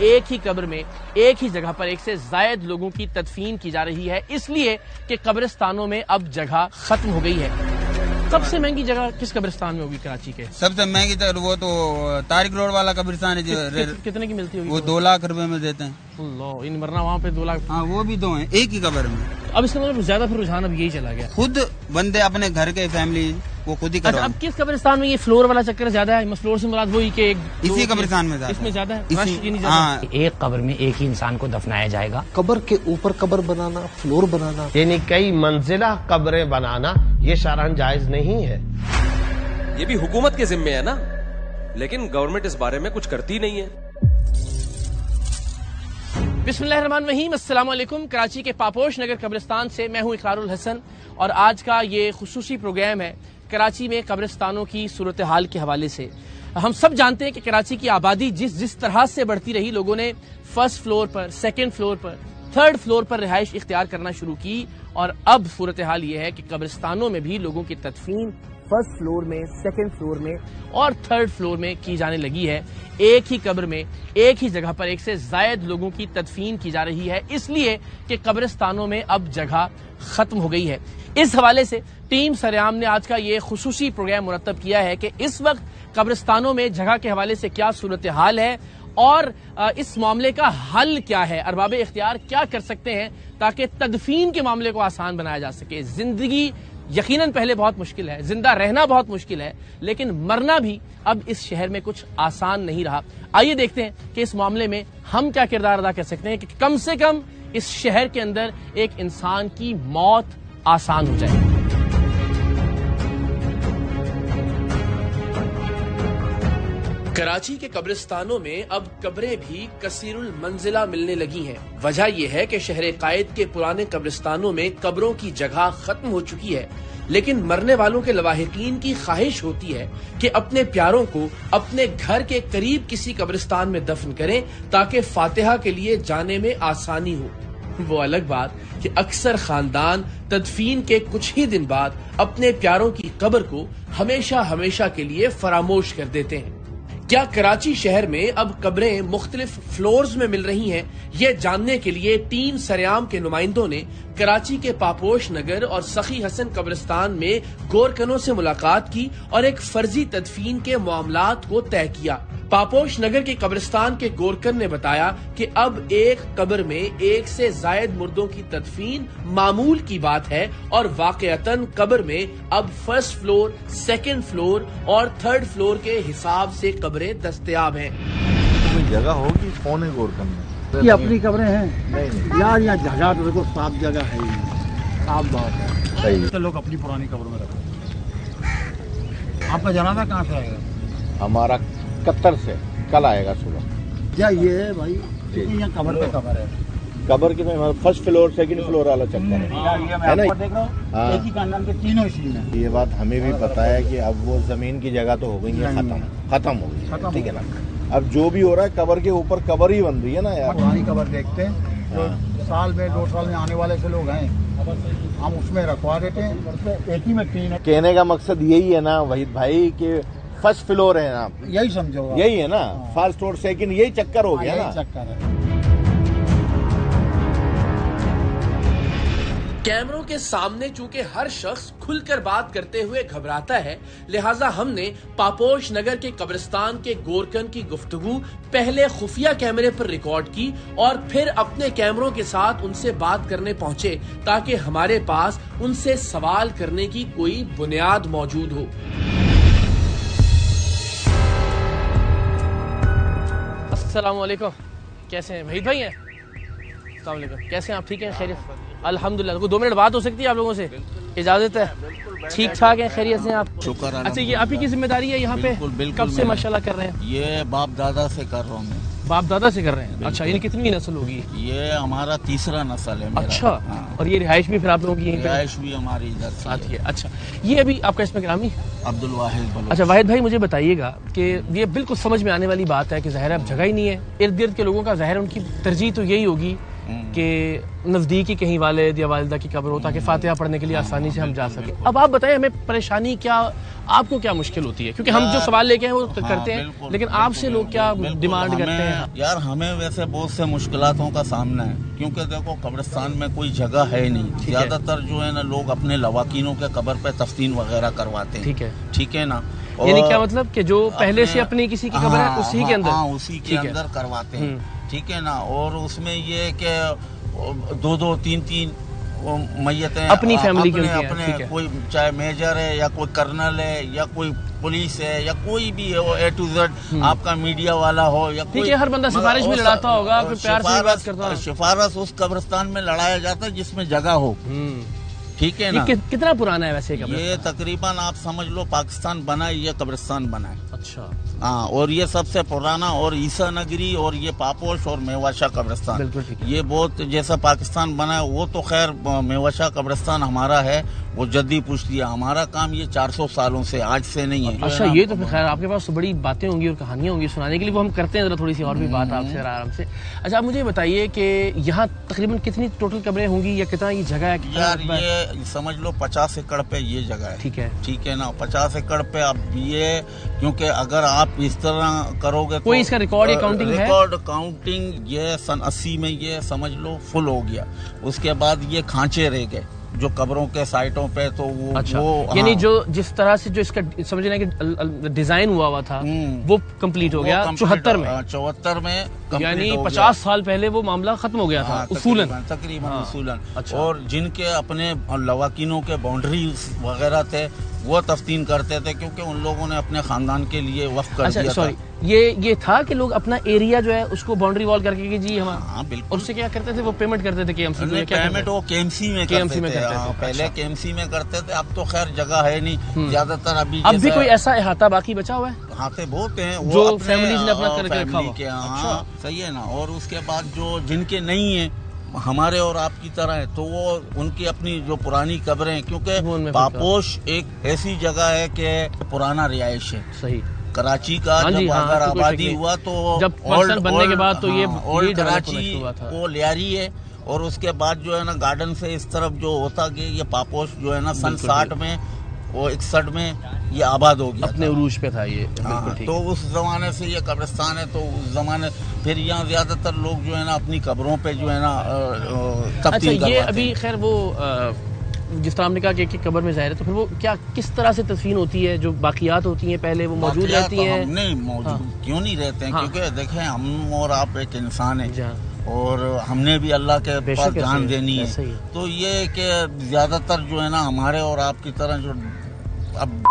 एक ही कब्र में एक ही जगह पर एक से ज्यादा लोगों की तदफीन की जा रही है, इसलिए कि कब्रिस्तानों में अब जगह खत्म हो गई है। सबसे महंगी जगह किस कब्रिस्तान में होगी कराची के? सबसे महंगी तो वो तो तारिक रोड वाला कब्रिस्तान है जो कितने की मिलती होगी? वो 2 लाख रुपए में देते हैं। इन वरना वहाँ पे 2 लाख। हाँ वो भी 2 हैं एक ही कब्र में। अब इसका मतलब ज्यादा फिर रुझान अब यही चला गया, खुद बंदे अपने घर के फैमिली वो खुद ही अच्छा, अब किस कब्रिस्तान में ये फ्लोर वाला चक्कर ज्यादा है? फ्लोर से मुराद वही के इसी कब्रिस्तान में इसमें ज्यादा है। एक कब्र में एक ही इंसान को दफनाया जाएगा। कब्र के ऊपर कब्र बनाना, फ्लोर बनाना, यानी कई मंजिला कब्रें बनाना, ये शरअन जायज नहीं है। ये भी हुकूमत के जिम्मे है ना, लेकिन गवर्नमेंट इस बारे में कुछ करती नहीं है। बिस्मिल्लाहिर्रहमानिर्रहीम, अस्सलाम वालेकुम। कराची के पापोश नगर कब्रिस्तान से मैं हूं इकरारुल हसन और आज का ये खुसूसी प्रोग्राम है कराची में कब्रिस्तानों की सूरत हाल के हवाले से। हम सब जानते हैं कि कराची की आबादी जिस तरह से बढ़ती रही, लोगों ने फर्स्ट फ्लोर पर, सेकेंड फ्लोर पर, थर्ड फ्लोर पर रिहाइश इख्तियार करना शुरू की और अब सूरत हाल ये है कि कब्रिस्तानों में भी लोगों की तदफीन फर्स्ट फ्लोर में, सेकेंड फ्लोर में और थर्ड फ्लोर में की जाने लगी है। एक ही कब्र में एक ही जगह पर एक से ज्यादा लोगों की तदफीन की जा रही है, इसलिए कि कब्रिस्तानों में अब जगह खत्म हो गई है। इस हवाले से टीम सरेआम ने आज का ये खुसूसी प्रोग्राम मुरतब किया है कि इस वक्त कब्रिस्तानों में जगह के हवाले से क्या सूरत हाल है और इस मामले का हल क्या है, अरबाब इख्तियार क्या कर सकते हैं ताकि तदफीन के मामले को आसान बनाया जा सके। जिंदगी यकीनन पहले बहुत मुश्किल है, जिंदा रहना बहुत मुश्किल है, लेकिन मरना भी अब इस शहर में कुछ आसान नहीं रहा। आइए देखते हैं कि इस मामले में हम क्या किरदार अदा कर सकते हैं कि कम से कम इस शहर के अंदर एक इंसान की मौत आसान हो जाए। कराची के कब्रिस्तानों में अब कब्रें भी कसीरुल मंजिला मिलने लगी हैं। वजह यह है कि शहर कायद के पुराने कब्रिस्तानों में कब्रों की जगह खत्म हो चुकी है, लेकिन मरने वालों के लवाहिकीन की ख्वाहिश होती है कि अपने प्यारों को अपने घर के करीब किसी कब्रिस्तान में दफन करें ताकि फातिहा के लिए जाने में आसानी हो। वो अलग बात कि अक्सर खानदान तदफीन के कुछ ही दिन बाद अपने प्यारों की कब्र को हमेशा हमेशा के लिए फरामोश कर देते हैं। क्या कराची शहर में अब कब्रें मुख्तलिफ फ्लोर्स में मिल रही हैं? ये जानने के लिए टीम सरेआम के नुमाइंदों ने कराची के पापोश नगर और सखी हसन कब्रिस्तान में गोरकनों से मुलाकात की और एक फर्जी तदफीन के मामलात को तय किया। पापोश नगर के कब्रिस्तान के गोरकन ने बताया कि अब एक कब्र में एक से जायद मुर्दों की तदफीन मामूल की बात है और वाकईतन कब्र में अब फर्स्ट फ्लोर, सेकंड फ्लोर और थर्ड फ्लोर के हिसाब से कब्रें दस्तयाब हैं। कोई जगह होगी कौन गोरकन में? ये अपनी कब्रें हैं। नहीं यार यहाँ जगह तो देखो, साफ जगह है ही, साफ बात है। सही। तो लोग अपनी पुरानी कब्र में रखो। आपका जनाजा कहाँ से आएगा? हमारा कतर से कल आएगा सुबह। क्या ये है भाई, यहाँ कब्र पे कब्र है। कब्र की में फर्स्ट फ्लोर सेकंड फ्लोर वाला चक्कर है ना? देख रहा हूँ एक ही खानदान के तीनों इसी में। ये बात हमें भी पता है कि अब वो जमीन की जगह तो हो गई है, खत्म हो गई, ठीक है ना? अब जो भी हो रहा है कब्र के ऊपर कब्र ही बन रही है ना यार। पुरानी कब्र देखते हैं तो साल में 2 साल में आने वाले से लोग हैं, हम उसमें रखवा देते हैं। एक ही में 3 है। कहने का मकसद यही है ना वहीद भाई कि फर्स्ट फ्लोर है ना, यही समझो, यही है ना, फर्स्ट और सेकंड यही चक्कर हो गया ना। चक्कर है। कैमरों के सामने चूंकि हर शख्स खुलकर बात करते हुए घबराता है, लिहाजा हमने पापोश नगर के कब्रिस्तान के गोरकन की गुफ्तगू पहले खुफिया कैमरे पर रिकॉर्ड की और फिर अपने कैमरों के साथ उनसे बात करने पहुंचे ताकि हमारे पास उनसे सवाल करने की कोई बुनियाद मौजूद हो। अस्सलाम वालेकुम, कैसे हैं? वहीद भाई हैं? अस्सलाम वालेकुम, कैसे हैं आप? ठीक हैं, खैरियत? अल्हम्दुलिल्लाह। को 2 मिनट बात हो सकती है आप लोगों से? इजाजत है? ठीक ठाक है, खैरियत से आप? शुक्र। अच्छा, ये आप ही की जिम्मेदारी है यहाँ पे? कब से माशाल्लाह कर रहे हैं? ये बाप दादा से कर रहा हूँ मैं। बाप दादा से कर रहे हैं? अच्छा, ये कितनी नस्ल होगी? ये हमारा 3रा नस्ल है मेरा। अच्छा। हाँ। और ये रिहाइश भी फिर आप लोगों की यहीं पे? रिहाइश भी हमारी इधर साथ ही है। अच्छा, ये अभी आपका इसमें ग्रामी? अब्दुल वाहिद बलोच। अच्छा वाहिद भाई, मुझे बताइएगा कि ये बिल्कुल समझ में आने वाली बात है कि ज़ाहिर अब जगह ही नहीं है इर्द गिर्द के लोगों का, ज़ाहिर उनकी तरजीह तो यही होगी कि नज़दीकी कहीं वालिद या वालिदा की कब्र हो ताकि फातिहा पढ़ने के लिए आसानी से हम जा सकें। अब आप बताएं हमें परेशानी क्या, आपको क्या मुश्किल होती है, क्योंकि हम जो सवाल लेके हैं वो करते हैं, लेकिन आपसे लोग क्या डिमांड करते हैं? यार हमें वैसे बहुत से मुश्किलातों का सामना है, क्योंकि देखो कब्रिस्तान में कोई जगह है नहीं। ज्यादातर जो है ना लोग अपने लवाकिनों के कब्र पे तफ्तीन वगैरह करवाते हैं। ठीक है ना। यानी क्या मतलब कि जो पहले से अपनी किसी की कब्र है उसी के अंदर, उसी के अंदर करवाते हैं। ठीक है ना। और उसमें ये कि 2-2, 3-3 मैयतें अपनी फैमिली की अपने कोई चाहे मेजर है या कोई कर्नल है या कोई पुलिस है या कोई भी है, वो A to Z आपका मीडिया वाला हो या कोई, हर बंदा सिफारिश में लड़ाता होगा, फिर प्यार से बात करता है। सिफारिश उस कब्रिस्तान में लड़ाया जाता है जिसमें जगह हो। ठीक है ना। कितना पुराना है वैसे ये तकरीबन आप समझ लो पाकिस्तान बना ये कब्रिस्तान बना है। अच्छा। हाँ, और ये सबसे पुराना, और ईसा नगरी और ये पापोश और मेवाशा कब्रिस्तान, ये बहुत जैसा पाकिस्तान बना है वो तो खैर मेवाशा कब्रिस्तान हमारा है, वो जद्दी पुश्तिया। हमारा काम ये 400 सालों से, आज से नहीं है। अच्छा, ये तो फिर खैर आपके पास तो बड़ी बातें होंगी और कहानियां होंगी सुनाने के लिए, वो हम करते हैं जरा थोड़ी सी और भी बात आपसे आराम से। अच्छा, आप मुझे बताइए कि यहाँ तकरीबन कितनी टोटल कब्रें होंगी या कितना ये जगह है? यार ये समझ लो 50 एकड़ पे ये जगह है। ठीक है ना। 50 एकड़ पे अब ये, क्योंकि अगर आप इस तरह करोगे कोई इसका रिकॉर्ड या काउंटिंग है? रिकॉर्ड काउंटिंग ये सन 80 में ये समझ लो फुल हो गया। उसके बाद ये खांचे रह गए जो कब्रों के साइटों पे, तो वो अच्छा, यानी जो जिस तरह से जो इसका समझने कि डिजाइन हुआ था वो कंप्लीट हो गया 74 में। 74 में यानी 50 साल पहले वो मामला खत्म हो गया था उसूलन, तकरीबन उसूलन। और जिनके अपने लवाकिनों के बाउंड्री वगैरह थे वो तफ्तीन करते थे, क्योंकि उन लोगों ने अपने खानदान के लिए वक्फ कर दिया था। ये था कि लोग अपना एरिया जो है उसको बाउंड्री वॉल करके कि जी हमारा। हाँ बिल्कुल। उससे क्या करते थे? वो पेमेंट करते थे KMC में। पेमेंट वो KMC में करते थे। पहले KMC में करते थे, अब तो खैर जगह है नहीं ज्यादातर। अब भी कोई ऐसा अहाता बाकी बचा हुआ है? अहाते बहुत हैं जो फैमिलीज ने अपना करके रखा हुआ। सही है ना। और उसके बाद जो जिनके नहीं है हमारे और आपकी तरह है, तो वो उनकी अपनी जो पुरानी कब्रें, क्योंकि पापोश एक ऐसी जगह है कि पुराना रिहाइश है। सही। कराची का जब अगर आबादी हुआ तो जब बनने के बाद तो ये ओल्ड कराची वो लियारी है। और उसके बाद जो है ना गार्डन से इस तरफ जो होता कि ये पापोश जो है ना सन 60 में वो 61 में ये आबाद हो गया, अपने उरूज पे था ये। तो उस जमाने से ये कब्रिस्तान है। तो उस जमाने फिर यहाँ ज्यादातर लोग जो है ना अपनी कब्रों पे जो है ना तब्दील करवाते हैं। ये अभी खैर वो जिस तरह हमने कहा कि कब्र में ज़ाहिर है, तो फिर वो क्या किस तरह से तदफीन होती है? जो बाकियात होती हैं पहले वो मौजूद रहती हैं? नहीं मौजूद क्यों नहीं रहते हैं? क्योंकि देखें हम और आप एक इंसान है और हमने भी अल्लाह के पास जान देनी है। तो ये कि ज्यादातर जो है ना हमारे और आपकी तरह जो अब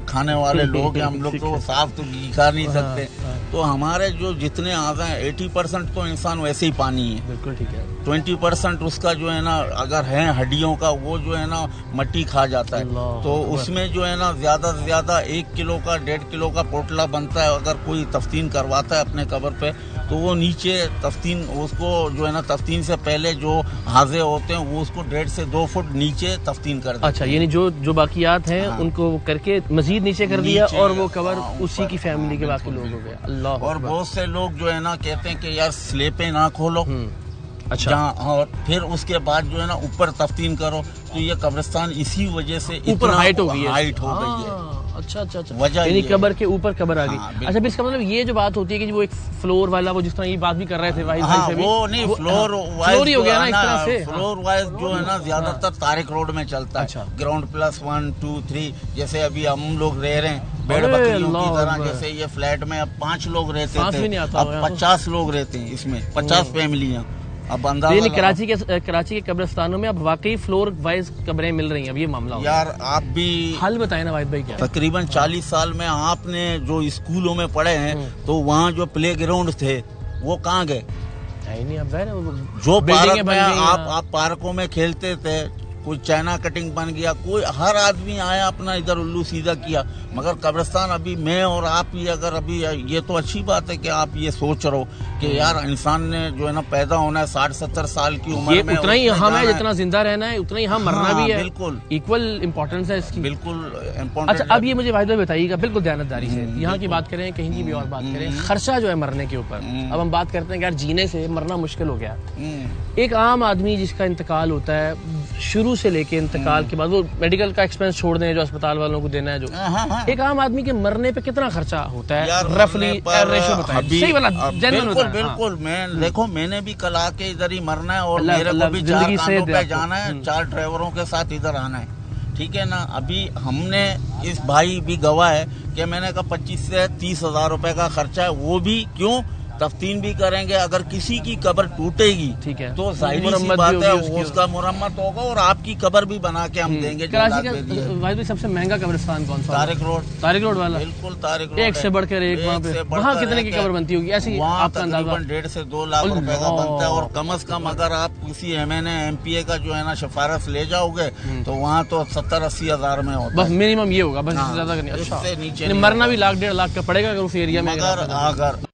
खाने वाले लोग हैं, हम लोग तो साफ तो खा नहीं सकते। तो हमारे जो जितने आज़ा हैं 80% तो इंसान वैसे ही पानी है। बिल्कुल ठीक है। 20% उसका जो है ना अगर है हड्डियों का, वो जो है ना मट्टी खा जाता है। तो उसमें जो है ना ज्यादा से ज्यादा 1 किलो का 1.5 किलो का पोटला बनता है। अगर कोई तफ्तीन करवाता है अपने कब्र पे, तो वो नीचे तफ्तीन उसको जो है ना तफ्तीन से पहले जो हाजे होते हैं वो उसको 1.5 से 2 फुट नीचे तफ्तीन कर देते हैं। अच्छा, यानी जो बाकियात हैं उनको करके मजीद नीचे कर दिया और वो कब्र उसी की फैमिली के बाकी लोग हो गए। अल्लाह। और बहुत से लोग जो है ना कहते हैं कि यार स्लेपें ना खोलो। अच्छा। और फिर उसके बाद जो है ना ऊपर तफ्तीन करो। तो ये कब्रिस्तान इसी वजह से ऊपर हाइट हो गई है। अच्छा। वजह यानी कब्र के ऊपर कब्र आ गई। अच्छा, इसका मतलब ये जो बात होती है कि वो एक फ्लोर वाला, वो जिस तरह ये बात भी कर रहे थे भाई से भी, वो नहीं फ्लोर वाइज ही हो गया ना इस तरह से। फ्लोर वाइज जो है ना ज्यादातर तारिक रोड में चलता है। ग्राउंड प्लस 1 2 3 जैसे अभी हम लोग रह रहे हैं भेड़ बकरियों की तरह। जैसे ये फ्लैट में अब 5 लोग रहते थे, अब 50 लोग रहते हैं इसमें, 50 फैमिलियाँ। अब अंदाजा कराची के कब्रिस्तानों में अब वाकई फ्लोर वाइज कब्रें मिल रही हैं। अब ये मामला यार आप भी हाल बताएं ना वाहिद भाई। क्या तकरीबन 40 साल में आपने जो स्कूलों में पढ़े हैं, तो वहाँ जो प्ले ग्राउंड थे वो कहाँ गए? नहीं, अब जो पार्क में आप पार्कों में खेलते थे, कोई चाइना कटिंग बन गया, कोई हर आदमी आया अपना इधर उल्लू सीधा किया। मगर कब्रिस्तान अभी मैं और आप ही अगर अभी, ये तो अच्छी बात है कि आप ये सोच रहे हो कि यार इंसान ने जो है ना पैदा होना है 60-70 साल की उम्र ये में, उतना ही हम है जितना जिंदा रहना है उतना ही हम मरना भी है। बिल्कुल इक्वल इम्पोर्टेंस है इसकी, बिल्कुल इम्पोर्टेंट। अच्छा अब ये मुझे वाहिद भाई बताइएगा बिल्कुल ध्यानदारी से, यहाँ की बात करें कहीं की भी और बात करें, खर्चा जो है मरने के ऊपर, अब हम बात करते हैं यार जीने से मरना मुश्किल हो गया। एक आम आदमी जिसका इंतकाल होता है, शुरू से लेके इंतकाल के बाद वो मेडिकल का एक्सपेंस छोड़ दें जो अस्पताल वालों को देना है, जो एक आम आदमी के मरने पे कितना खर्चा होता है रफली रेशो बताइए, सही वाला बिल्कुल बिल्कुल। मैं देखो मैंने भी कल आके इधर ही मरना है और मेरे को भी 4 कांधों पे जाना है, 4 ड्राइवरों के साथ इधर आना है, ठीक है ना। अभी हमने इस भाई भी गवाह है कि मैंने कहा 25 से 30 हजार रुपए का खर्चा है, वो भी क्यों तफ्तीन भी करेंगे, अगर किसी की कब्र टूटेगी ठीक है तो जाहिर सी बात है उसका मुरम्मत होगा और आपकी कब्र भी बना के हम देंगे। कराची का भाई सबसे महंगा कब्रिस्तान कौन सा? तारिक रोड वाला, बिल्कुल तारिक रोड, एक से बढ़कर एक। वहाँ कितने की कब्र बनती होगी ऐसी? वहाँ तकरीबन 1.5 से 2 लाख रुपए का बनता है, और कम से कम अगर आप किसी MNA MPA का जो है ना सिफारिश ले जाओगे तो वहाँ तो 70-80 हजार में होता है, बस मिनिमम ये होगा, बस ज्यादा नहीं। अच्छा मरना भी 1.5 लाख का पड़ेगा अगर उस एरिया में। अगर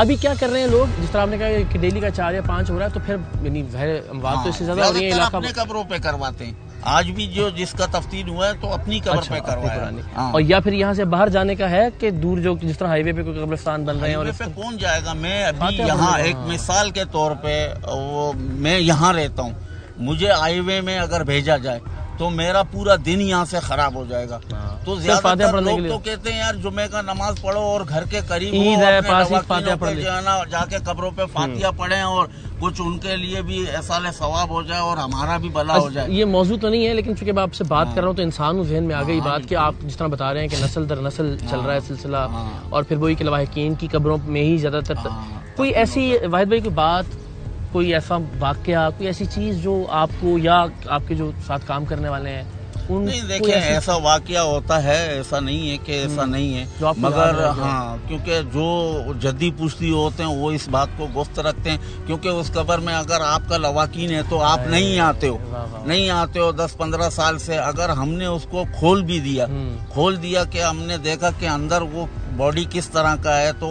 अभी क्या कर रहे हैं लोग, जिस तरह आपने कहा कि डेली का 4 या 5 हो रहा है, तो फिर अमवात तो इससे ज्यादा हो रही है इलाका अपने कब्रों पे करवाते हैं। आज भी जो जिसका तफ्तीन हुआ है तो अपनी कब्र पे करवाया। और या फिर यहाँ से बाहर जाने का है कि दूर जो जिस तरह हाईवे पे कोई कब्रिस्तान बन रहे हैं और पे कौन जाएगा? मैं अभी यहाँ एक मिसाल के तौर पे वो मैं यहाँ रहता हूँ, मुझे हाईवे में अगर भेजा जाए तो मेरा पूरा दिन यहाँ से खराब हो जाएगा। तो ज्यादातर लोग तो कहते हैं यार जुमे का नमाज पढ़ो और घर के करीब ईद है जो है ना जाके कब्रों पे फातिहा पढ़ें और कुछ उनके लिए भी ऐसा सवाब हो जाए और हमारा भी भला हो जाए। ये मौजूद तो नहीं है लेकिन चूंकि मैं आपसे बात कर रहा हूँ तो इंसान जहन में आ गई बात कि आप जिस तरह बता रहे हैं कि नस्ल दर नस्ल चल रहा है सिलसिला, और फिर वही कि लवाहिकीन की कब्रों में ही ज्यादातर कोई ऐसी वाहिद भाई की बात, कोई ऐसा वाकया, कोई ऐसी चीज जो आपको या आपके जो साथ काम करने वाले हैं नहीं देखिए ऐसा वाकया होता है, ऐसा नहीं है कि ऐसा नहीं है, मगर हाँ क्योंकि जो जद्दी पुश्ती होते हैं वो इस बात को गुफ्त रखते हैं, क्योंकि उस कब्र में अगर आपका लवाकीन है तो आप नहीं आते हो 10-15 साल से। अगर हमने उसको खोल दिया कि हमने देखा कि अंदर वो बॉडी किस तरह का है, तो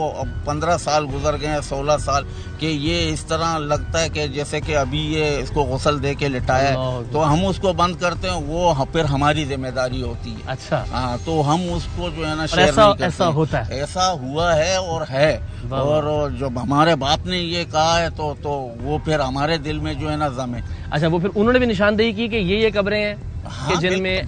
15 साल गुजर गए हैं 16 साल कि ये इस तरह लगता है कि जैसे कि अभी ये इसको गुस्ल दे के लिटाया है, तो हम उसको बंद करते हैं, वो फिर हमारी जिम्मेदारी होती है। अच्छा हाँ, तो हम उसको जो है ना शेयर नहीं करते। ऐसा होता है, ऐसा हुआ है और है, और जब हमारे बाप ने ये कहा है तो वो फिर हमारे दिल में जो है ना जमे। अच्छा वो फिर उन्होंने भी निशानदेही की कि ये कब्रें हैं हाँ, जिनमें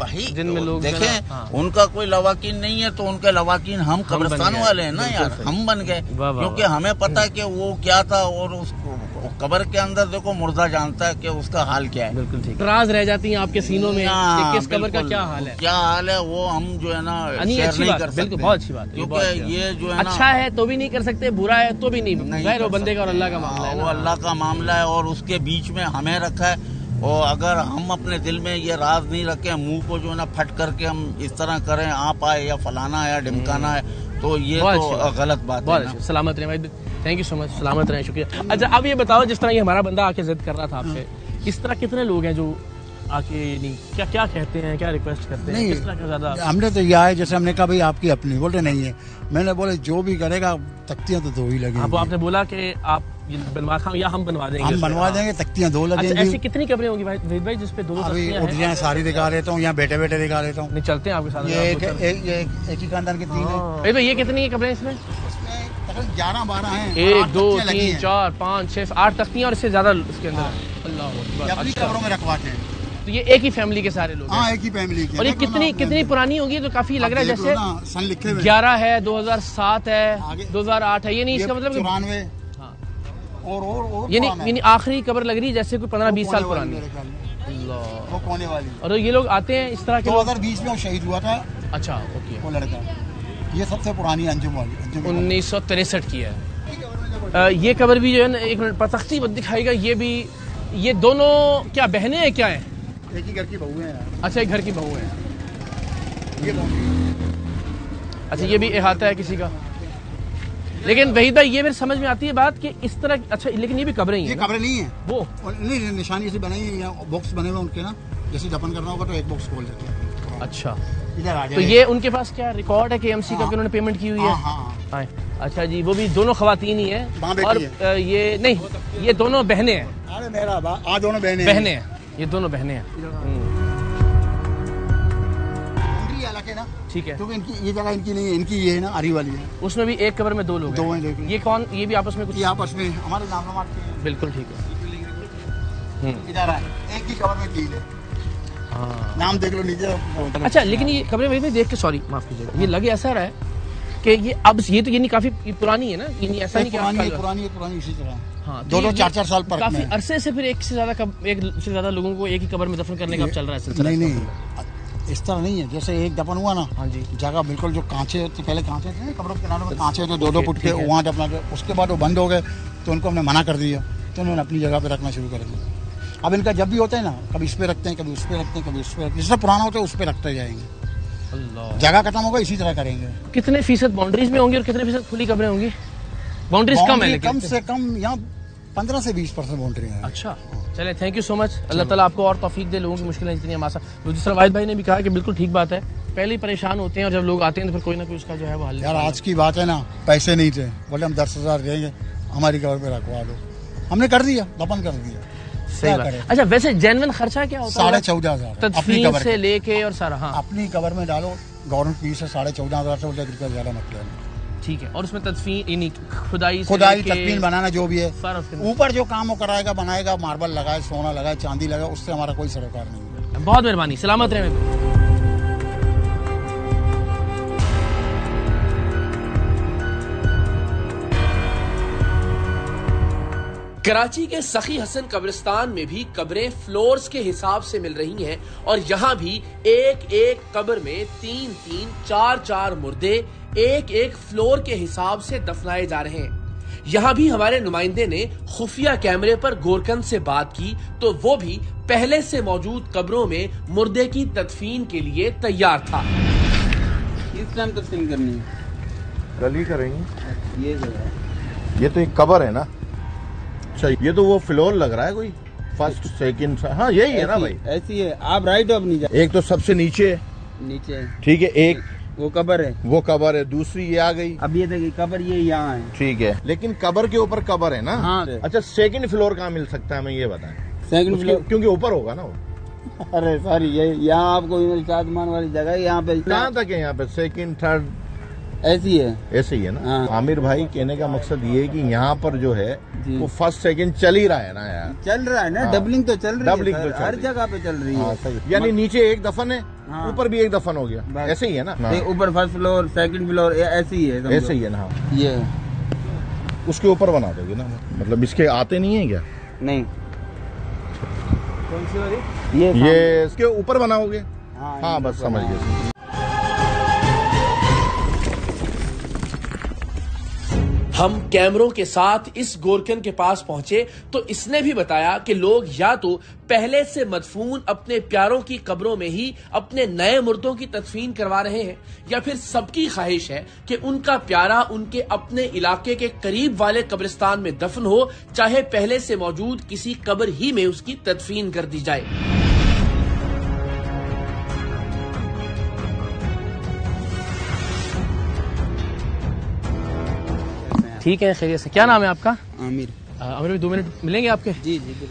लोग देखें उनका कोई लवाकीन नहीं है तो उनके लवाकीन हम कब्रिस्तान वाले हैं ना यार, हम बन गए, क्योंकि हमें पता है कि वो क्या था और उसको कब्र के अंदर देखो मुर्दा जानता है कि उसका हाल क्या है। बिल्कुल ठीक। राज रह जाती हैं आपके सीनों में कि किस कब्र का क्या हाल है, वो हम जो है ना शेयर नहीं कर सकते। बहुत अच्छी बात है, क्योंकि ये जो है अच्छा है तो भी नहीं कर सकते, बुरा है तो भी नहीं, गैर वो बंदे का और अल्लाह का मामला है, वो अल्लाह का मामला है और उसके बीच में हमें रखा है। और अगर हम अपने दिल में ये राज नहीं रखें, मुंह को जो है ना फट करके हम इस तरह करें आप आए या फलाना आया ढिमकाना है, तो ये तो गलत बात है। सलामत रहे भाई, थैंक यू सो मच, सलामत रहे, शुक्रिया। अच्छा अब ये बताओ, जिस तरह ये हमारा बंदा आके जिद कर रहा था आपसे, इस तरह कितने लोग हैं जो आके नहीं क्या कहते हैं, क्या रिक्वेस्ट करते हैं, किस तरह का ज्यादा? हमने तो यह है जैसे हमने कहा भाई आपकी अपनी, बोलते नहीं है, मैंने बोले जो भी करेगा तख्तियां तो 2 ही लगेंगी। आपने बोला कि आप बनवा खाओ या हम बनवा देंगे, तख्तियां 2 लगेंगी। अच्छा, ऐसी कितनी कब्रें होंगी भाई जिसपे 2 उठ जाए सारी दिखा देता हूँ, यहाँ बैठे बैठे दिखा देता हूँ। नहीं चलते हैं आपके साथ, ये एक ही खानदान के 3 है। भाई ये कितनी कब्रें इसमें? 11-12 हैं, 1 2 3 4 5 6 8 तख्तियां और इससे ज्यादा इसके अंदर। अल्लाह अपनी कब्रों में रखवाते हैं। तो ये एक ही फैमिली के सारे लोग? हाँ एक ही फैमिली के। और ये कितनी पुरानी होगी? तो काफी लग रहा है जैसे सन लिखे हुए 11 है, 2007 है, 2008 है, ये नहीं इसका मतलब 94 और यानी आखिरी कब्र लग रही है जैसे कोई 15-20 साल पुरानी। वो कोने वाली। और ये लोग आते हैं इस तरह के? 2020 में वो शहीद हुआ था। अच्छा ओके। वो लड़का, ये सबसे पुरानी अंजुम वाली 1963 की है। ये कब्र भी जो है ना, एक मिनट तख्ती दिखाएगा, ये भी, ये दोनों क्या बहनें हैं, क्या है? एक ही घर की बहू है। अच्छा एक घर की बहू है। अच्छा ये भी अहाता है किसी का? लेकिन वहीद भाई ये मेरे समझ में आती है बात कि इस तरह, अच्छा लेकिन ये भी कब्रें ही ये हैं ना? कब्रें नहीं है वो नहीं, निशानी से बनाई है, यहाँ बॉक्स बने हुए उनके ना, जैसे दफन करना होगा तो एक बॉक्स खोल देते हैं। अच्छा, इधर आ तो जाए। ये उनके पास क्या रिकॉर्ड है KMC का कि उन्होंने पेमेंट की हुई है? हाँ। अच्छा जी, वो भी दोनों खवातीन ही है माँ बेटी और है। ये नहीं, ये दोनों बहनें हैं। अरे मेरा आज दोनों बहनें हैं, ये दोनों बहनें हैं। अलग है ना, ठीक है, क्योंकि इनकी ये जगह इनकी नहीं है, इनकी ये है ना आरी वाली है। उसमें भी एक कब्र में दो लोग दो हैं, देखिए। ये कौन, ये भी आपस में कुछ? ये आपस में हमारे नाम मारते हैं। बिल्कुल ठीक है। इधर है, एक ही कब्र में 3 है। हाँ, नाम देख लो नीचे। अच्छा, लेकिन ये कब्रें वही देख के, सॉरी माफ कीजिएगा, ये लगे ऐसा रहा है कि ये अब ये तो ये नहीं काफी पुरानी है ना, ये नहीं ऐसा नहीं कि पुरानी इसी तरह। हाँ, दो 4-4 साल पर काफी अरसे से फिर एक से ज्यादा लोगों को एक ही कब्र में दफन करने का अब चल रहा है सिलसिला। नहीं, इस तरह नहीं है। जैसे एक दफन हुआ ना, हाँ जी, जगह बिल्कुल जो कांचे होते, पहले कांचे थे कब्रों के किनारों में, कांचे होते 2-2 फुट के, वहाँ दफना के, उसके बाद वो बंद हो गए तो उनको हमने मना कर दिया, तो उन्होंने अपनी जगह पे रखना शुरू कर दिया। अब इनका जब भी होता है ना, कभी इस पे रखते हैं, कभी उस पे रखते हैं, कभी उस पे, जिससे पुराना होता है उस पे रखते जाएंगे। अल्लाह, जगह खत्म होगा इसी तरह करेंगे। कितने फीसद बाउंड्रीज में होंगी और कितने फीसद खुली कब्रें होंगी? बाउंड्रीज कम है लेकिन कम से कम यहाँ 15 से 20% बाउंड्री है। अच्छा, चले, थैंक यू सो मच। अल्लाह ताला आपको और तौफीक दे, लोगों की मुश्किलें जितनी आसान। दूसरा वाहिद भाई ने भी कहा कि बिल्कुल ठीक बात है, पहले ही परेशान होते हैं और जब लोग आते हैं तो फिर कोई ना कोई उसका जो है वो हल। यार आज की बात है ना, पैसे नहीं थे, बोले हम 10,000 देंगे, हमारी कब्र पे रखवा दो, हमने कर दिया, दफन कर दिया। सही बात। अच्छा, वैसे जेन्युइन खर्चा क्या होता है? 14,500 तदफीन से लेके और सारा। हाँ, अपनी कब्र में डालो, गवर्नमेंट फीस है 14,500 से 1,000 ज्यादा मतलब। ठीक है, और उसमें तदफीन खुदाई तदफीन बनाना जो भी है, सारा ऊपर जो काम वो कराएगा, बनाएगा, मार्बल लगाए, सोना लगाए, चांदी लगाए, उससे हमारा कोई सरोकार नहीं है। बहुत मेहरबानी, सलामत रहे। कराची के सखी हसन कब्रिस्तान में भी कब्रें फ्लोर्स के हिसाब से मिल रही हैं और यहाँ भी एक एक कब्र में 3-3, 4-4 मुर्दे एक एक फ्लोर के हिसाब से दफनाए जा रहे हैं। यहाँ भी हमारे नुमाइंदे ने खुफिया कैमरे पर गोरकन से बात की तो वो भी पहले से मौजूद कब्रों में मुर्दे की तदफीन के लिए तैयार था। किस टाइम तदफीन करनी है? कल ही करेंगे। ये जगह, ये तो एक कब्र है ना। अच्छा, ये तो वो फ्लोर लग रहा है कोई, फर्स्ट सेकंड। हाँ यही है ना भाई, ऐसी है। आप राइट हो अपनी एक तो सबसे नीचे है, नीचे, ठीक है, एक वो कब्र है, वो कब्र है, दूसरी ये आ गई। अब ये देखिए कब्र ये यहाँ है, ठीक है, लेकिन कब्र के ऊपर कब्र है ना। हाँ। अच्छा, सेकंड फ्लोर कहाँ मिल सकता है, हमें ये बताएं। सेकंड फ्लोर क्योंकि ऊपर होगा ना वो। अरे सॉरी, ये यहाँ आपको शादमान वाली जगह है, यहाँ पे कहाँ तक है यहाँ पे? सेकंड थर्ड ऐसी है, ऐसे ही है ना। हाँ। आमिर भाई कहने का मकसद ये है कि यहाँ पर जो है वो फर्स्ट सेकंड चल ही रहा है ना यार। चल रहा है ना। हाँ। डबलिंग तो चल रही डबलिंग है तो सर, चल हर रही है। जगह पे चल रही हाँ, है। सही। यानी नीचे एक दफन है, हाँ। ऊपर भी एक दफन हो गया, बस। ऐसे ही है ना। ये ऊपर फर्स्ट फ्लोर, सेकंड फ्लोर, ऐसे ही है, ऐसे ही है ना। हाँ। ये उसके ऊपर बना दोगे ना, मतलब इसके आते नहीं है क्या? नहीं, कौन सी वाली? ये इसके ऊपर बनाओगे? हाँ, हाँ बस समझ गए। हम कैमरों के साथ इस गोरकन के पास पहुंचे तो इसने भी बताया कि लोग या तो पहले से मदफून अपने प्यारों की कब्रों में ही अपने नए मुर्दों की तदफीन करवा रहे हैं या फिर सबकी ख्वाहिश है कि उनका प्यारा उनके अपने इलाके के करीब वाले कब्रिस्तान में दफन हो, चाहे पहले से मौजूद किसी कब्र ही में उसकी तदफीन कर दी जाए। ठीक है, खैरियत से। क्या नाम है आपका? आमिर। आमिर भाई 2 मिनट मिलेंगे आपके? जी जी बिल्कुल।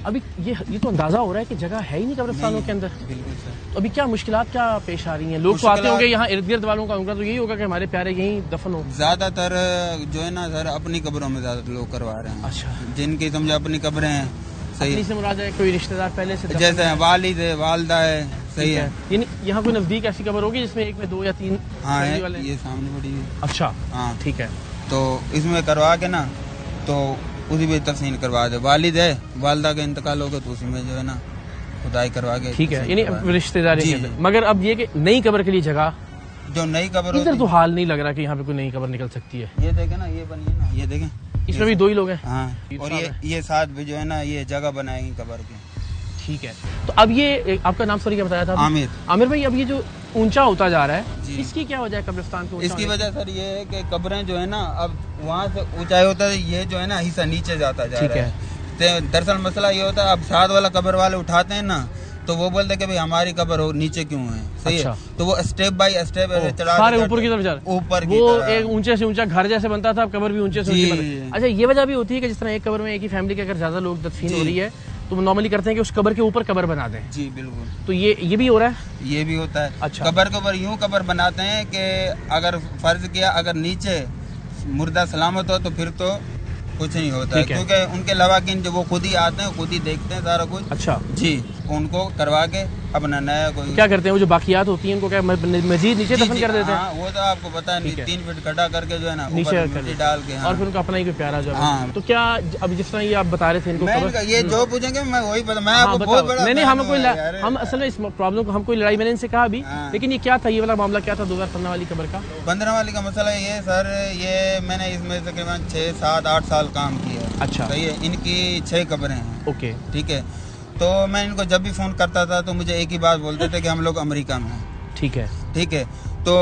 अभी ये तो अंदाजा हो रहा है कि जगह है ही नहीं कब्रिस्तानों के अंदर। बिल्कुल सर। तो अभी क्या मुश्किलात क्या पेश आ रही हैं? लोग तो आते होंगे यहाँ, इर्द गिर्द वालों का उनका तो यही होगा कि हमारे प्यारे यहीं दफन हो। ज्यादातर जो है ना सर, अपनी कब्रों में ज्यादा लोग करवा रहे हैं। अच्छा, जिनकी समझो अपनी कब्रें हैं, सही अपनी से मुराद है कोई रिश्तेदार पहले से जैसे वालिद है, वालदा है, सही है। यानी यहाँ कोई नजदीक ऐसी कब्र होगी जिसमें एक में 2 या 3 हाँ फैमिली है, वाले? ये सामने पड़ी है। अच्छा, हाँ ठीक है। तो इसमें करवा के ना, तो उसी में तफसील करवा दे। वालिद है, वालदा का इंतकाल होगा तो उसी में जो है ना खुदाई करवा के। ठीक है, यानी रिश्तेदारी के अंदर। मगर अब ये कि नई कब्र के लिए जगह, जो नई कब्र इधर तो हाल नहीं लग रहा कि यहाँ पे कोई नई कब्र निकल सकती है। ये देखे ना, ये बनी है ना, ये देखें, इसमें भी 2 ही लोग हैं। हाँ, और ये साथ भी जो है ना, ये जगह बनाएंगी कब्र की। ठीक है, तो अब ये आपका नाम सॉरी क्या बताया था? आमिर। आमिर भाई, अब ये जो ऊंचा होता जा रहा है, जी। इसकी क्या वजह है कब्रिस्तान पे ऊंचा इसकी होने की? वजह सर ये है कि कब्रें जो है ना अब वहाँ से ऊंचाई होता है, ये जो है ना हिस्सा नीचे जाता जा ठीक रहा है। दरअसल मसला ये होता है, अब साथ वाला कब्र वाले उठाते हैं ना तो वो बोलते हैं कि भाई हमारी कब्र हो नीचे क्यों है, सही अच्छा। है, तो वो स्टेप बाय स्टेप चढ़ा सारे ऊपर की तरफ जा रहे हैं। ऊपर की वो तरफ। एक ऊंचे से ऊंचा घर जैसे बनता था, अब कब्र भी ऊंचे से जी। ऊंची बन। अच्छा, ये वजह भी होती है कि जिस तरह एक कब्र में एक ही फैमिली के अगर ज्यादा लोग दफन जी। हो रही है तो वो नॉर्मली करते हैं कि उस कब्र के ऊपर कब्र बना दें, जी बिल्कुल, तो ये भी हो रहा है। ये भी होता है। अच्छा। कब्र के ऊपर यूं कब्र बनाते हैं कि अगर फर्ज किया अगर नीचे मुर्दा सलामत हो तो फिर तो कुछ नहीं होता है, ठीक है। क्योंकि उनके लवाकिन जो वो खुद ही आते हैं, खुद ही देखते हैं सारा कुछ। अच्छा जी, उनको करवा के अपना नया कोई क्या करते हैं, वो जो बाकियात होती हैं उनको क्या मजीद नीचे जी, दफन जी, कर देते हैं? हाँ, वो तो आपको पता ठीक है है। 3 फीट खड़ा करके जो है ना नीचे ऊपर कर मिट्टी देते डाल के। हैं। हाँ। और फिर उनका अपना ही कोई प्यारा जो है। हाँ। तो क्या अब जिस तरह ये आप बता रहे थे इनको मैं कब्र- इनका ये जो पूछेंगे मैं वही बता, मैं हाँ, आपको बताओ। बहुत बड़ा नहीं fan हम हूँ कोई यार। हम असल में इस प्रॉब्लम को हम कोई लड़ाई मैंने इनसे कहा अभी, हाँ। लेकिन ये क्या था, ये वाला मामला क्या था 2015 वाली कब्र का? 15 वाली का मसला ये सर, ये मैंने इसमें तकरीबन 6, 7, 8 साल काम किया। अच्छा। सही है, इनकी 6 कब्रें हैं। ओके, ठीक है, तो मैं इनको जब भी फ़ोन करता था तो मुझे एक ही बात बोलते थे कि हम लोग अमेरिका में हैं। ठीक है। ठीक है, तो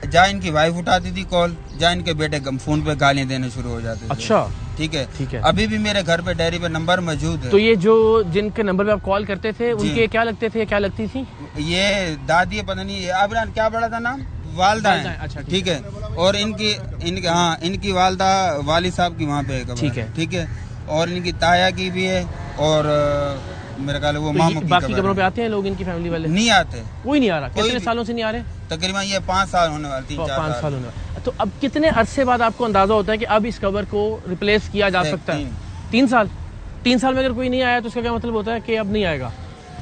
जहाँ इनकी वाइफ उठाती थी कॉल, जहाँ इनके बेटे फ़ोन पे गालियाँ देने शुरू हो जाते थे। अच्छा, ठीक है, ठीक है। अभी भी मेरे घर पे डायरी पे नंबर मौजूद है। तो ये जो जिनके नंबर पे आप कॉल करते थे उनके क्या लगते थे, क्या लगती थी? ये दादी है, पता नहीं अब क्या बड़ा था नाम, वालदा है। अच्छा, ठीक है, और इनकी वालदा वालिद साहब की वहाँ पे है कब्र। ठीक है। ठीक है, और इनकी ताया की भी है, और मेरे ख्याल है वो मामू की बाकी कब्र कब्रों है। पे आते हैं लोग, इनकी फैमिली वाले? नहीं आते, कोई नहीं आ रहा। कोई कितने भी। सालों से नहीं आ रहे? तकरीबन ये 5 साल होने वाले, 3-4 5 साल होने वाले। तो अब कितने अरसे बाद आपको अंदाजा होता है कि अब इस कब्र को रिप्लेस किया जा सकता है? 3 साल। 3 साल में अगर कोई नहीं आया तो उसका क्या मतलब होता है कि अब नहीं आएगा?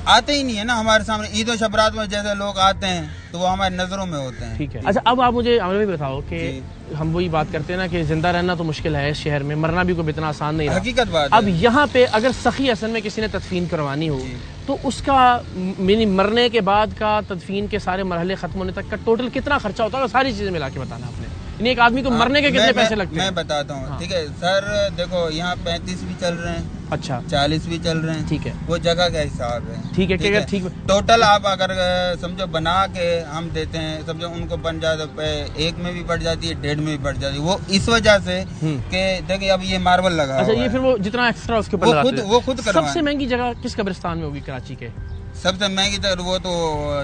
आते ही नहीं है ना हमारे सामने। ईद और शबरात में जैसे लोग आते हैं तो वो हमारी नजरों में होते हैं। ठीक है। अच्छा, अब आप मुझे हमें भी बताओ कि हम वही बात करते हैं ना कि जिंदा रहना तो मुश्किल है इस शहर में, मरना भी कोई इतना आसान नहीं है। हकीकत बात अब है। यहाँ पे अगर सखी हसन में किसी ने तदफीन करवानी हो तो उसका मरने के बाद का तदफीन के सारे मरहले खत्म होने तक का टोटल कितना खर्चा होता है, सारी चीजें मिला के बताना आपने। यानी एक आदमी को मरने के कितने पैसे लगते हैं? मैं बताता हूँ। हाँ। ठीक है सर, देखो यहाँ 35 भी चल रहे हैं, अच्छा, 40 भी चल रहे हैं। ठीक है। वो जगह का हिसाब है। ठीक है, कि अगर ठीक टोटल आप अगर समझो बना के हम देते हैं, समझो उनको बन जाता है, 1 में भी बढ़ जाती है, 1.5 में भी बढ़ जाती है। वो इस वजह से कि देखिए अब ये मार्बल लगा अच्छा, हुआ ये है। फिर वो जितना एक्स्ट्रा उसके ऊपर वो लगाते खुद हैं। करवाएं। सबसे महंगी जगह किस कब्रिस्तान में होगी कराची के? सबसे महंगी तो वो तो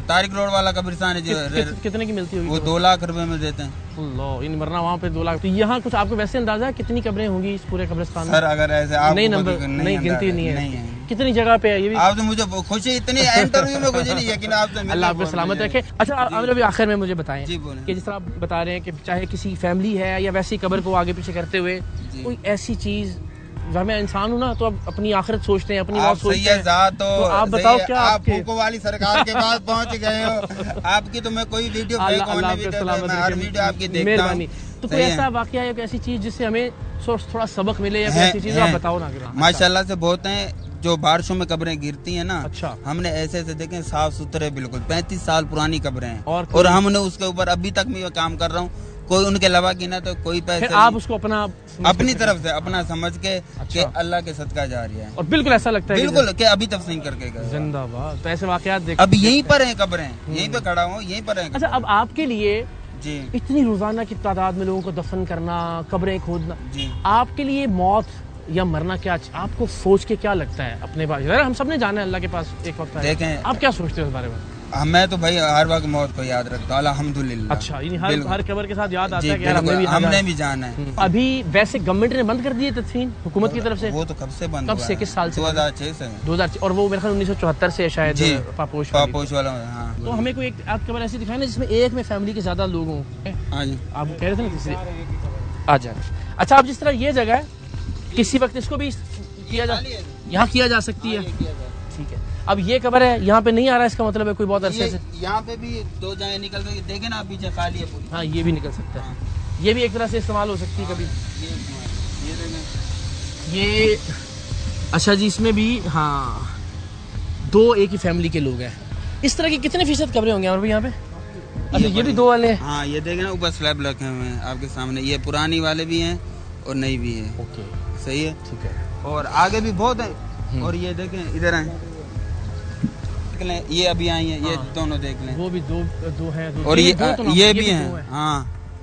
तारिक रोड वाला कब्रिस्तान है जो कितने की मिलती होगी? वो 2 लाख रुपए में देते हैं। अल्लाह, इन मरना वहाँ पे 2 लाख। तो यहाँ कुछ आपको वैसे अंदाजा है कितनी कब्रें होंगी इस पूरे कब्रिस्तान में? सर अगर ऐसे आप नहीं नंबर, नहीं गिनती नहीं है। कितनी जगह पे है ये भी? आप तो मुझे खुशी इतनी इंटरव्यू में मुझे नहीं यकीन, आप तो अल्लाह आपको सलामत रखे। अच्छा, आप अभी आखिर में मुझे बताएं जी, बोलें। कि जिस तरह आप बता रहे हैं कि चाहे किसी फैमिली है या वैसी कब्र को आगे पीछे करते हुए कोई ऐसी चीज, जब मैं इंसान हूँ ना तो अब अपनी आखिरत सोचते हैं, अपनी मौत सोचते हैं। तो आप बताओ क्या आप आपके फूको वाली सरकार के पास पहुंच गए हो। आपकी तो मैं कोई वीडियो फेक होने भी देता हूं, मैं हर वीडियो आपकी देखता हूं। मेहरबानी। तो कोई ऐसा वाकया है, ऐसी चीज जिससे हमें थोड़ा सबक मिले या कोई ऐसी चीज आप बताओ ना। माशाल्लाह से बहुत हैं जो बारिशों में कब्रें गिरती हैं ना। अच्छा। हमने ऐसे ऐसे देखे साफ सुथरे, बिल्कुल 35 साल पुरानी कब्रें हैं, और हमने उसके ऊपर अभी तक मैं काम कर रहा हूँ। कोई उनके अलावा की ना तो कोई पैसे आप उसको अपनी तरफ से अपना समझ के कि अल्लाह के सदका जा रही है। और बिल्कुल ऐसा लगता है बिल्कुल कि अभी तफसील करके गए। जिंदाबाद। तो ऐसे वाकयात देख, अब यहीं पर हैं कब्रें, यहीं पे खड़ा हूँ, यहीं पर हैं। अच्छा, अब आपके लिए जी इतनी रोजाना की तादाद में लोगों को दफन करना, कब्रें खोदना, जी, आपके लिए मौत या मरना क्या, आपको सोच के क्या लगता है अपने पास? हम सब ने जाना है अल्लाह के पास एक वक्त आएगा। देखें, आप क्या सोचते हो इस बारे में? मैं तो भाई हर वक्त मौत को याद रखता हूँ, अल्हम्दुलिल्लाह। अच्छा, हर कब्र के साथ याद आता जी, है कि यार हमने भी जाना है। अभी वैसे गवर्नमेंट ने बंद कर दी है तदफीन हुकूमत की तरफ से? वो तो कब से बंद कब हुआ से, है? किस साल से? 2006 से। 2006। और वो मेरे ख्याल 1974 से शायद जी, पापोश वाला। हाँ, तो हमें कोई एक आध कब्र ऐसी दिखाई ना जिसमें एक में फैमिली के ज्यादा लोग हों। हाँ जी, आप कह रहे थे ना तीसरी आ जाए। अच्छा, अब जिस तरह ये जगह है किसी वक्त इसको भी यहाँ किया जा सकती है। ठीक है, अब ये कब्र है यहाँ पे नहीं आ रहा, इसका मतलब है कोई बहुत अरसे से यहाँ पे भी 2 जगह निकल सकती, देखे ना आप पीछे खाली है पूरी। हाँ, ये भी निकल सकता है। ये भी एक तरह से इस्तेमाल हो सकती है कभी। ये अच्छा जी, इसमें भी हाँ 2 एक ही फैमिली के लोग हैं। इस तरह की कितने फीसद कब्रें होंगे और भी यहाँ पे? अच्छा, ये भी 2 वाले हैं। हाँ, ये देखे ना ऊपर स्लैब रखे हुए हैं आपके सामने, ये पुरानी वाले भी हैं और नई भी है। ओके, सही है, ठीक है। और आगे भी बहुत है। और ये देखें इधर हैं, देख लें, ये अभी आई है, ये दोनों देख लें, वो भी दो हैं, और ये भी हैं। हाँ,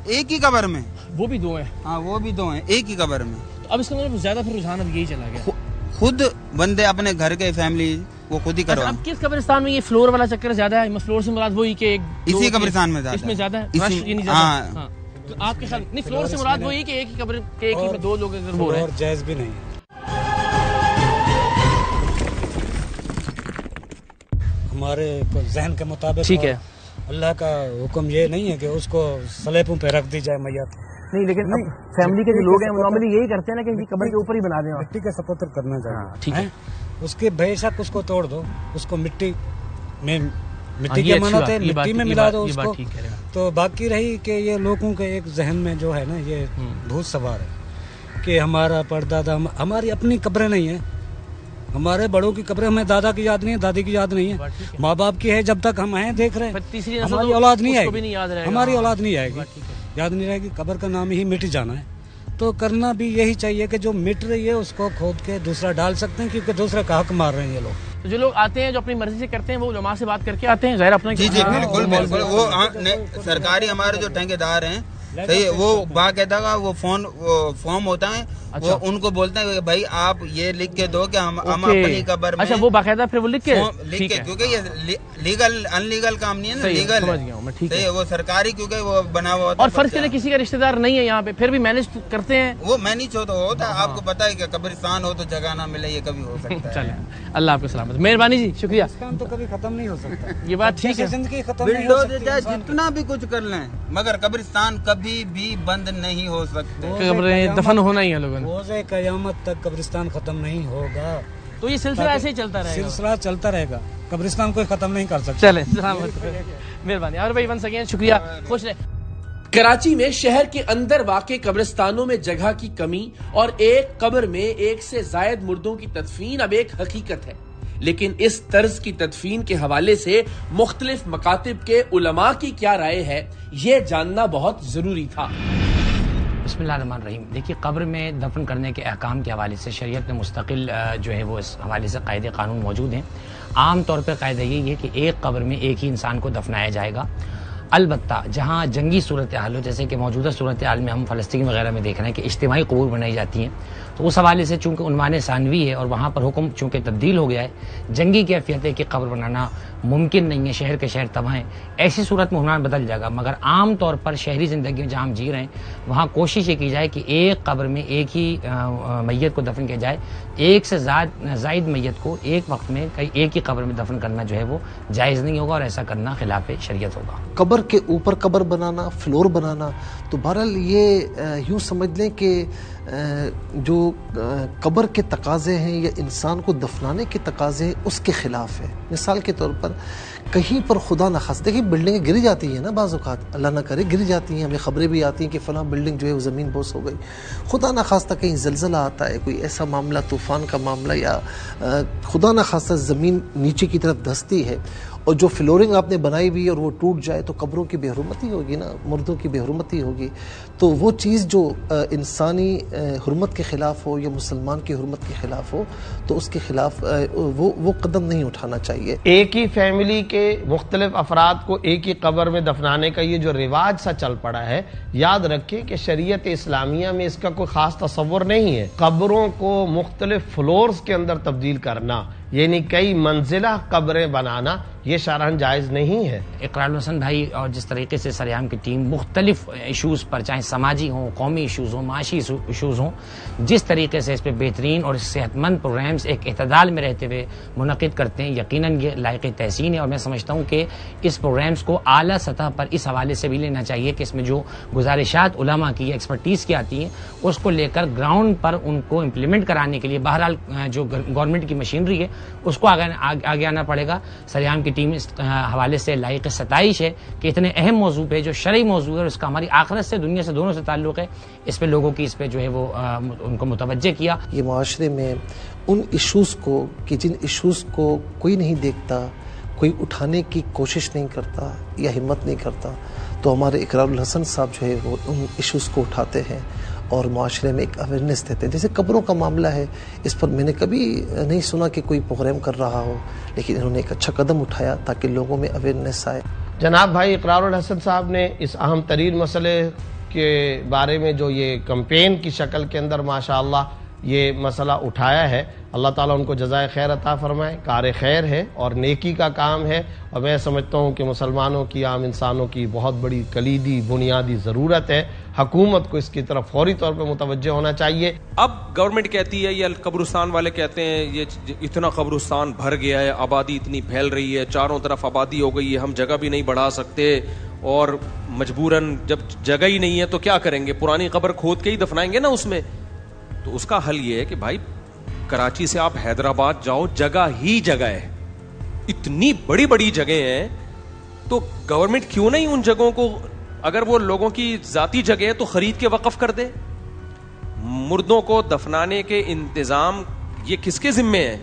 एक ही कब्र में, वो भी दो हैं। हाँ, वो भी दो हैं एक ही कब्र में। अब इसके अंदर ज्यादा फिर रुझान अब यही चला गया, खुद बंदे अपने घर के फैमिली वो खुद ही करवा। अब किस कब्रिस्तान में ये फ्लोर वाला चक्कर ज्यादा है? फ्लोर से मुराद वही कि इसी कब्रिस्तान में ज्यादा, इसमें ज्यादा है, हाँ। तो आपके साथ नहीं, फ्लोर से मुराद वही कि एक ही कब्र के एक ही में दो लोग अगर वो रहे, जायज भी नहीं है। हमारे जहन के मुताबिक ठीक है, अल्लाह का हुक्म ये नहीं है कि उसको स्लैबों पे रख दी जाए मैयत नहीं, लेकिन फैमिली के जो लोग हैं वो नॉर्मली यही करते हैं ना कि कब्र के ऊपर ही बना दें, मिट्टी का सपोर्ट करना चाहिए। ठीक है, उसके बेशक उसको तोड़ दो, उसको मिट्टी की अमानत है, मिट्टी में मिला दो उसको। तो बाकी रही कि ये लोगों के एक जहन में जो है ना ये भूत सवार है कि हमारा परदादा, हमारी अपनी कब्रें नहीं है, हमारे बड़ों की कब्रें, हमें दादा की याद नहीं है, दादी की याद नहीं है, माँ बाप की है, जब तक हम हैं देख रहे हैं, हमारी औलाद नहीं आएगी, हमारी औलाद नहीं आएगी, याद नहीं रहेगी, कब्र का नाम ही मिट जाना है। तो करना भी यही चाहिए कि जो मिट रही है उसको खोद के दूसरा डाल सकते हैं, क्योंकि दूसरे का हक मार रहे हैं ये लोग। तो जो लोग आते हैं जो अपनी मर्जी से करते हैं वो उलमा से बात करके आते हैं, ज़ाहिर अपना। जी बिल्कुल बिल्कुल, वो सरकारी हमारे जो ठेकेदार हैं सही है, वो बाकायदा का वो फॉर्म होता है, वो उनको बोलते हैं भाई आप ये लिख के दो कि हम अपनी कब्र में। अच्छा, वो बाकायदा फिर वो लिख के, क्योंकि ये लीगल अनलीगल काम नहीं है ना, लीगल है, ठीक है, वो सरकारी क्योंकि वो बना हुआ होता है। और फर्ज करें किसी का रिश्तेदार नहीं है यहाँ पे, फिर भी मैनेज करते हैं, वो मैनेज होता है। आपको पता है कि कब्रिस्तान हो तो जगह ना मिले, ये कभी हो सकता है। चलिए, अल्लाह आपको सलामत, मेहरबानी जी, शुक्रिया। काम तो कभी खत्म नहीं हो सकता, ये बात ठीक है, जिंदगी खत्म नहीं हो सकती, जितना भी कुछ कर लें, मगर कब्रिस्तान कभी भी बंद नहीं हो सकते, कब्रें दफन होना ही है लोगों ने। रोज़े क़यामत तक कब्रिस्तान खत्म नहीं होगा, तो ये सिलसिला ऐसे ही चलता रहेगा, सिलसिला चलता रहेगा, कब्रिस्तान कोई खत्म नहीं कर सकता। चले, मेहरबानी। और भाई वंस अगेन शुक्रिया, खुश रहे। कराची में शहर के अंदर वाक़े कब्रिस्तानों में जगह की कमी और एक कब्र में एक से जायद मुर्दों की तदफीन अब एक हकीकत है, लेकिन इस तर्ज की तदफीन के हवाले से मुख्तलिफ मकातिब के उलमा की क्या राय है, ये जानना बहुत जरूरी था। बिस्मिल्लाहिर्रहमानिर्रहीम। देखिए, कब्र में दफन करने के अहकाम के हवाले से शरीयत में मुस्तकिल जो है वो इस हवाले से कायदे कानून मौजूद हैं। आम तौर पर कायदा यही है कि एक कब्र में एक ही इंसान को दफनाया जाएगा। अलबत्ता जहाँ जंगी सूरत हाल हो, जैसे कि मौजूदा सूरत हाल में हम फ़लस्तीन वगैरह में देख रहे हैं कि इज्तिमाई कबूर बनाई जाती हैं, तो उस हवाले से चूँकि उन्वान सानवी है और वहाँ पर हुक्म चूँकि तब्दील हो गया है, जंगी कैफियत है कि कब्र बनाना मुमकिन नहीं है, शहर के शहर तबाह हैं, ऐसी सूरत में हुक्म बदल जाएगा। मगर आम तौर पर शहरी ज़िंदगी में जहाँ हम जी रहे हैं वहाँ कोशिश ये की जाए कि एक कब्र में एक ही मैयत को दफन किया जाए, एक से ज़ायद मैयत को एक वक्त में एक ही कब्र में दफन करना जो है वो जायज़ नहीं होगा और ऐसा करना खिलाफ शरीयत होगा। कब्र के ऊपर कब्र बनाना, फ्लोर बनाना, तो बहरहाल ये यूँ समझ लें कि जो कब्र के तकाजे हैं या इंसान को दफनाने के तकाजे हैं उसके ख़िलाफ़ है। मिसाल के तौर पर कहीं पर खुदा न खास, देखिए बिल्डिंगें गिर जाती हैं ना, बाज़ औक़ात अल्लाह ना करे गिर जाती हैं, हमें ख़बरें भी आती हैं कि फ़लाँ बिल्डिंग जो है वो ज़मीन बोस हो गई। खुदा न खास्ता कहीं ज़लज़ला आता है, कोई ऐसा मामला, तूफ़ान का मामला, या खुदा न खास्ता ज़मीन नीचे की तरफ धंसती है और जो फ्लोरिंग आपने बनाई हुई और वो टूट जाए तो कब्रों की बेहुरमती होगी ना, मुर्दों की बेहुरमती होगी। तो वो चीज़ जो इंसानी हुर्मत के ख़िलाफ़ हो या मुसलमान की हुर्मत के ख़िलाफ़ हो तो उसके ख़िलाफ़ वो कदम नहीं उठाना चाहिए। एक ही फैमिली के मुख्तलिफ अफराद को एक ही कब्र में दफनाने का ये जो रिवाज सा चल पड़ा है, याद रखिए कि शरीयत इस्लामिया में इसका कोई ख़ास तसव्वुर नहीं है। कब्रों को मुख्तलिफ फ्लोर्स के अंदर तब्दील करना, यानी कई मंजिला कब्रें बनाना, ये शरअन जायज़ नहीं है। इकरारुल हसन भाई और जिस तरीके से सरेआम की टीम मुख्तलिफ इशूज़ पर, चाहे समाजी हों, कौमी इशूज़ हों, माशी इशूज़ हों, जिस तरीके से इस पर बेहतरीन और सेहतमंद प्रोग्राम्स एक इतदाल में रहते हुए मुनक़िद करते हैं, यकीनन ये लायक़ तहसीन है। और मैं समझता हूँ कि इस प्रोग्राम्स को आला सतह पर इस हवाले से भी लेना चाहिए कि इसमें जो गुजारिशात उलमा की एक्सपर्टीज़ की आती हैं उसको लेकर ग्राउंड पर उनको इम्प्लीमेंट कराने के लिए बहरहाल जो गवर्नमेंट की मशीनरी है उसको आगे आना पड़ेगा। सरेआम की टीम इस हवाले से लायक़ सताइश है कि इतने अहम मौजू पे जो शरई मौजू है और इसका हमारी आखिरत से, दुनिया से, दोनों से ताल्लुक़ है, इस पे लोगों की इस पे जो है वो उनको मुतवज्जे किया। ये माशरे में उन इशूज़ को कि जिन इशूज़ को कोई नहीं देखता, कोई उठाने की कोशिश नहीं करता या हिम्मत नहीं करता, तो हमारे इकरारुल हसन साहब जो है वो उन इशूज़ को उठाते हैं और माशरे में एक अवेयरनेस देते हैं। जैसे कब्रों का मामला है, इस पर मैंने कभी नहीं सुना कि कोई प्रोग्राम कर रहा हो, लेकिन इन्होंने एक अच्छा कदम उठाया ताकि लोगों में अवेयरनेस आए। जनाब भाई इकरारुल हसन साहब ने इस अहम तरीन मसले के बारे में जो ये कैंपेन की शक्ल के अंदर माशाअल्लाह ये मसला उठाया है, अल्लाह ताला उनको जज़ाए खैर अता फरमाए। कार खैर है और नेकी का काम है, और मैं समझता हूँ कि मुसलमानों की, आम इंसानों की बहुत बड़ी कलीदी बुनियादी ज़रूरत है। हुकूमत को इसकी तरफ फौरी तौर पर मुतवज्जे होना चाहिए। अब गवर्नमेंट कहती है, ये कब्रिस्तान वाले कहते हैं ये इतना कब्रिस्तान भर गया है, आबादी इतनी फैल रही है, चारों तरफ आबादी हो गई है, हम जगह भी नहीं बढ़ा सकते, और मजबूरन जब जगह ही नहीं है तो क्या करेंगे, पुरानी कब्र खोद के ही दफनाएंगे ना उसमें। तो उसका हल ये है कि भाई कराची से आप हैदराबाद जाओ, जगह ही जगह है, इतनी बड़ी बड़ी जगह हैं, तो गवर्नमेंट क्यों नहीं उन जगहों को, अगर वो लोगों की जाती जगह है तो खरीद के वक्फ कर दे। मुर्दों को दफनाने के इंतजाम ये किसके जिम्मे है?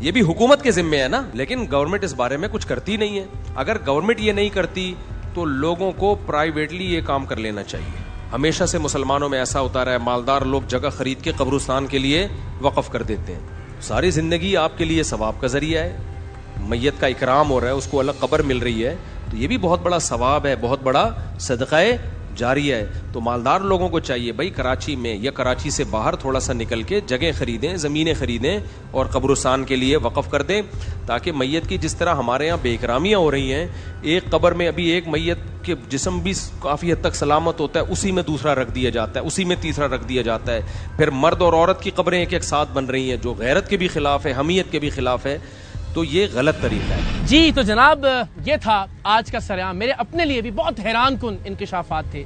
ये भी हुकूमत के जिम्मे है ना। लेकिन गवर्नमेंट इस बारे में कुछ करती नहीं है। अगर गवर्नमेंट ये नहीं करती तो लोगों को प्राइवेटली ये काम कर लेना चाहिए। हमेशा से मुसलमानों में ऐसा होता रहा है, मालदार लोग जगह खरीद के कब्रिस्तान के लिए वक्फ कर देते हैं। सारी जिंदगी आपके लिए सवाब का जरिया है, मैयत का इकराम हो रहा है, उसको अलग कब्र मिल रही है, तो ये भी बहुत बड़ा सवाब है, बहुत बड़ा सदका जारिया है। तो मालदार लोगों को चाहिए भाई कराची में या कराची से बाहर थोड़ा सा निकल के जगह खरीदें, ज़मीनें खरीदें और कब्रिस्तान के लिए वक्फ कर दें, ताकि मैयत की जिस तरह हमारे यहाँ बेकरामियाँ हो रही हैं, एक कब्र में अभी एक मैयत के जिस्म भी काफ़ी हद तक सलामत होता है, उसी में दूसरा रख दिया जाता है, उसी में तीसरा रख दिया जाता है। फिर मर्द और औरत की कब्रें एक एक साथ बन रही हैं, जो गैरत के भी खिलाफ है, हमीयत के भी खिलाफ है। तो ये गलत तरीका है जी। तो जनाब ये था आज का सरेआम। मेरे अपने लिए भी बहुत हैरान कुन इंकशाफात थे।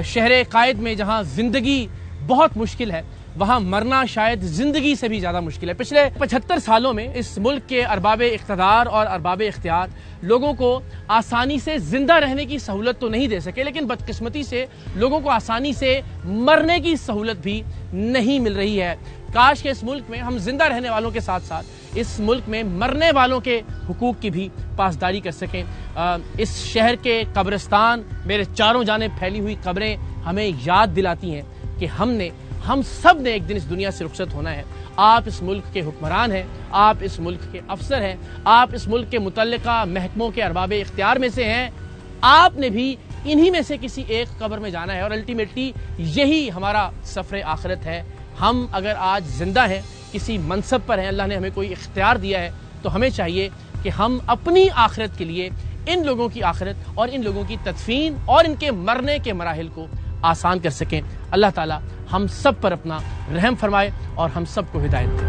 शहर कायद में जहाँ जिंदगी बहुत मुश्किल है, वहाँ मरना शायद जिंदगी से भी ज़्यादा मुश्किल है। पिछले 75 सालों में इस मुल्क के अरबाब इख्तियार और अरबाब इख्तियार लोगों को आसानी से जिंदा रहने की सहूलत तो नहीं दे सके, लेकिन बदकिस्मती से लोगों को आसानी से मरने की सहूलत भी नहीं मिल रही है। काश के इस मुल्क में हम जिंदा रहने वालों के साथ साथ इस मुल्क में मरने वालों के हुकूक की भी पासदारी कर सकें। इस शहर के कब्रिस्तान, मेरे चारों जानिब फैली हुई कब्रें हमें याद दिलाती हैं कि हम सब ने एक दिन इस दुनिया से रुखसत होना है। आप इस मुल्क के हुक्मरान हैं, आप इस मुल्क के अफसर हैं, आप इस मुल्क के मुतल्लिका महकमों के अरबाब इख्तियार में से हैं। आपने भी इन्हीं में से किसी एक कब्र में जाना है और अल्टीमेटली यही हमारा सफ़र आखिरत है। हम अगर आज जिंदा हैं, किसी मनसब पर हैं, अल्लाह ने हमें कोई इख्तियार दिया है, तो हमें चाहिए कि हम अपनी आखिरत के लिए इन लोगों की आखिरत और इन लोगों की तदफीन और इनके मरने के मराहिल को आसान कर सकें। अल्लाह ताला हम सब पर अपना रहम फरमाए और हम सब को हिदायत दे।